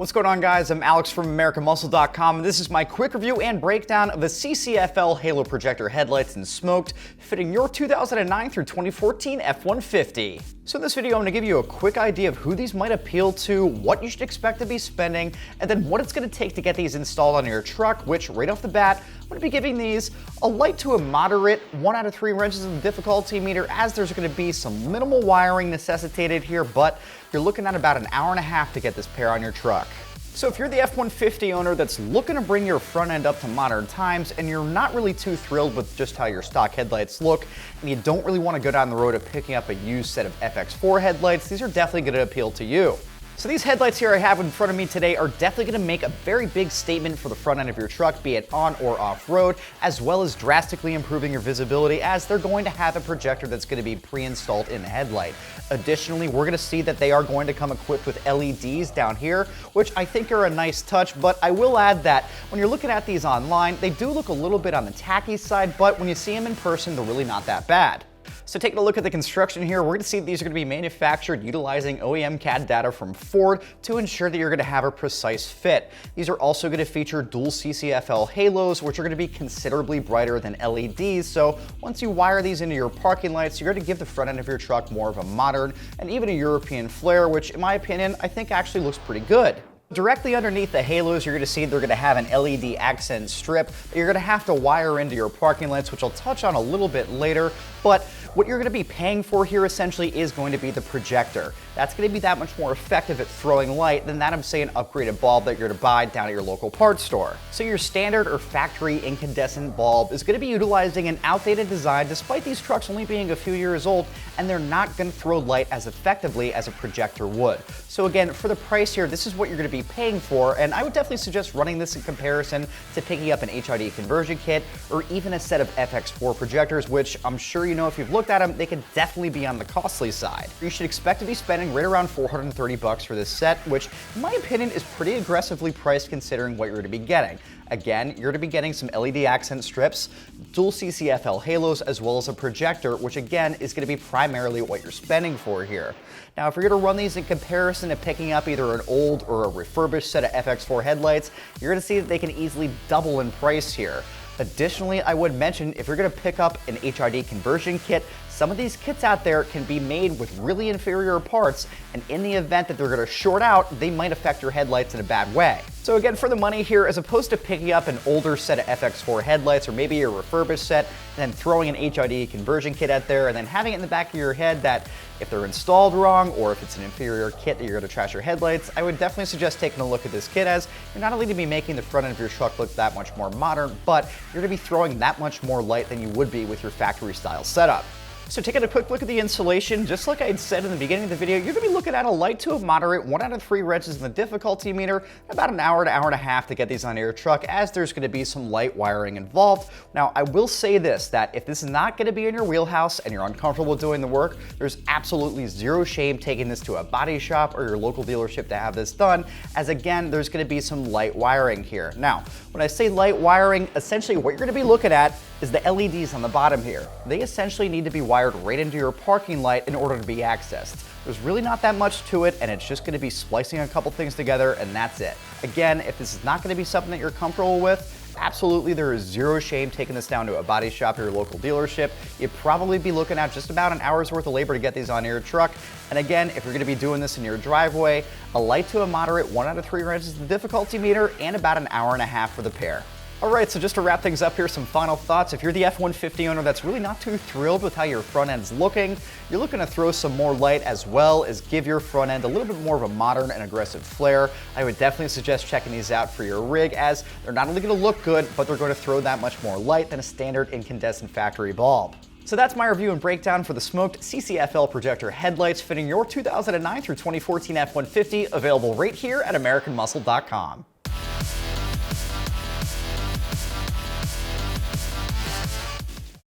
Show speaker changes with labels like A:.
A: What's going on, guys? I'm Alex from AmericanMuscle.com, and this is my quick review and breakdown of the CCFL Halo Projector headlights in smoked, fitting your 2009 through 2014 F-150. So in this video, I'm going to give you a quick idea of who these might appeal to, what you should expect to be spending, and then what it's going to take to get these installed on your truck, which right off the bat, I'm going to be giving these a light to a moderate 1 out of 3 wrenches in the difficulty meter, as there's going to be some minimal wiring necessitated here, but you're looking at about an hour and a half to get this pair on your truck. So if you're the F-150 owner that's looking to bring your front end up to modern times and you're not really too thrilled with just how your stock headlights look, and you don't really want to go down the road of picking up a used set of FX4 headlights, these are definitely going to appeal to you. So these headlights here I have in front of me today are definitely going to make a very big statement for the front end of your truck, be it on or off road, as well as drastically improving your visibility, as they're going to have a projector that's going to be pre-installed in the headlight. Additionally, we're going to see that they are going to come equipped with LEDs down here, which I think are a nice touch, but I will add that when you're looking at these online, they do look a little bit on the tacky side, but when you see them in person, they're really not that bad. So taking a look at the construction here, we're going to see that these are going to be manufactured utilizing OEM CAD data from Ford to ensure that you're going to have a precise fit. These are also going to feature dual CCFL halos, which are going to be considerably brighter than LEDs. So once you wire these into your parking lights, you're going to give the front end of your truck more of a modern and even a European flair, which in my opinion, I think actually looks pretty good. Directly underneath the halos, you're going to see they're going to have an LED accent strip that you're going to have to wire into your parking lights, which I'll touch on a little bit later. But what you're going to be paying for here essentially is going to be the projector. That's going to be that much more effective at throwing light than that of, say, an upgraded bulb that you're going to buy down at your local parts store. So your standard or factory incandescent bulb is going to be utilizing an outdated design, despite these trucks only being a few years old, and they're not going to throw light as effectively as a projector would. So again, for the price here, this is what you're going to be paying for, and I would definitely suggest running this in comparison to picking up an HID conversion kit or even a set of FX4 projectors, which I'm sure you know if you've looked at them, they can definitely be on the costly side. You should expect to be spending right around $430 for this set, which in my opinion is pretty aggressively priced considering what you're going to be getting. Again, you're going to be getting some LED accent strips, dual CCFL halos, as well as a projector, which again is going to be primarily what you're spending for here. Now, if you're going to run these in comparison to picking up either an old or a refurbished set of FX4 headlights, you're going to see that they can easily double in price here. Additionally, I would mention if you're going to pick up an HID conversion kit, some of these kits out there can be made with really inferior parts, and in the event that they're going to short out, they might affect your headlights in a bad way. So again, for the money here, as opposed to picking up an older set of FX4 headlights or maybe a refurbished set, and then throwing an HID conversion kit out there and then having it in the back of your head that if they're installed wrong or if it's an inferior kit that you're going to trash your headlights, I would definitely suggest taking a look at this kit, as you're not only going to be making the front end of your truck look that much more modern, but you're going to be throwing that much more light than you would be with your factory style setup. So taking a quick look at the installation, just like I had said in the beginning of the video, you're going to be looking at a light to a moderate 1 out of 3 wrenches in the difficulty meter, about an hour to hour and a half to get these on your truck, as there's going to be some light wiring involved. Now, I will say this, that if this is not going to be in your wheelhouse and you're uncomfortable doing the work, there's absolutely zero shame taking this to a body shop or your local dealership to have this done, as again, there's going to be some light wiring here. Now, when I say light wiring, essentially what you're going to be looking at is the LEDs on the bottom here. They essentially need to be wired right into your parking light in order to be accessed. There's really not that much to it, and it's just going to be splicing a couple things together, and that's it. Again, if this is not going to be something that you're comfortable with, absolutely there is zero shame taking this down to a body shop or your local dealership. You'd probably be looking at just about an hour's worth of labor to get these on your truck. And again, if you're going to be doing this in your driveway, a light to a moderate 1 out of 3 wrenches the difficulty meter, and about an hour and a half for the pair. Alright, so just to wrap things up here, some final thoughts. If you're the F-150 owner that's really not too thrilled with how your front end's looking, you're looking to throw some more light as well as give your front end a little bit more of a modern and aggressive flair, I would definitely suggest checking these out for your rig, as they're not only going to look good, but they're going to throw that much more light than a standard incandescent factory bulb. So that's my review and breakdown for the smoked CCFL projector headlights fitting your 2009 through 2014 F-150, available right here at AmericanMuscle.com.